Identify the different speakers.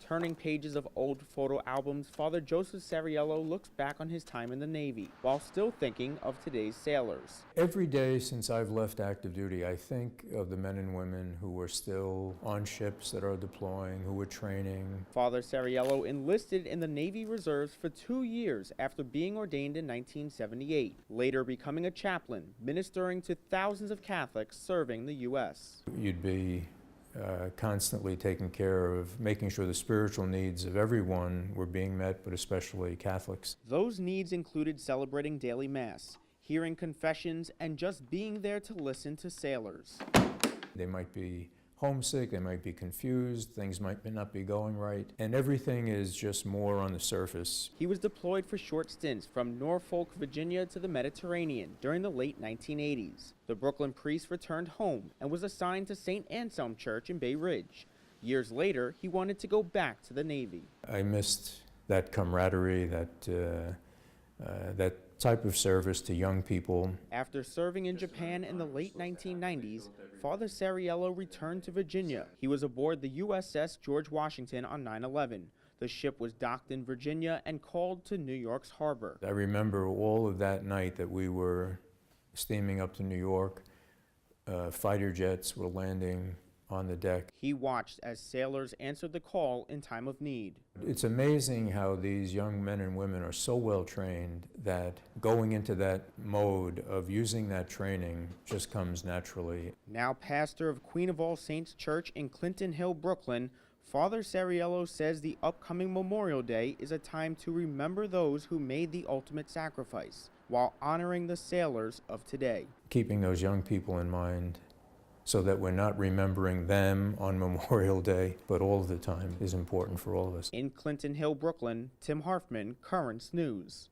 Speaker 1: Turning pages of old photo albums, Father Joseph Ceriello looks back on his time in the Navy while still thinking of today's sailors.
Speaker 2: Every day since I've left active duty, I think of the men and women who are still on ships that are deploying, who are training.
Speaker 1: Father Ceriello enlisted in the Navy Reserves for 2 years after being ordained in 1978, later becoming a chaplain, ministering to thousands of Catholics serving the U.S.
Speaker 2: You'd be constantly taking care of making sure the spiritual needs of everyone were being met, but especially Catholics.
Speaker 1: Those needs included celebrating daily Mass, hearing confessions, and just being there to listen to sailors.
Speaker 2: They might be homesick, they might be confused, things might not be going right, and everything is just more on the surface.
Speaker 1: He was deployed for short stints from Norfolk, Virginia to the Mediterranean during the late 1980s. The Brooklyn priest returned home and was assigned to St. Anselm Church in Bay Ridge. Years later, he wanted to go back to the Navy.
Speaker 2: I missed that camaraderie, that type of service to young people.
Speaker 1: After serving in Japan in the late 1990s, Father Ceriello returned to Virginia. He was aboard the USS George Washington on 9/11. The ship was docked in Virginia and called to New York's harbor.
Speaker 2: I remember all of that night that we were steaming up to New York. Fighter jets were landing on the deck.
Speaker 1: He watched as sailors answered the call in time of need.
Speaker 2: It's amazing how these young men and women are so well trained that going into that mode of using that training just comes naturally.
Speaker 1: Now pastor of Queen of All Saints Church in Clinton Hill, Brooklyn, Father Ceriello says the upcoming Memorial Day is a time to remember those who made the ultimate sacrifice while honoring the sailors of today.
Speaker 2: Keeping those young people in mind so that we're not remembering them on Memorial Day, but all the time, is important for all of us.
Speaker 1: In Clinton Hill, Brooklyn, Tim Harfman, Currents News.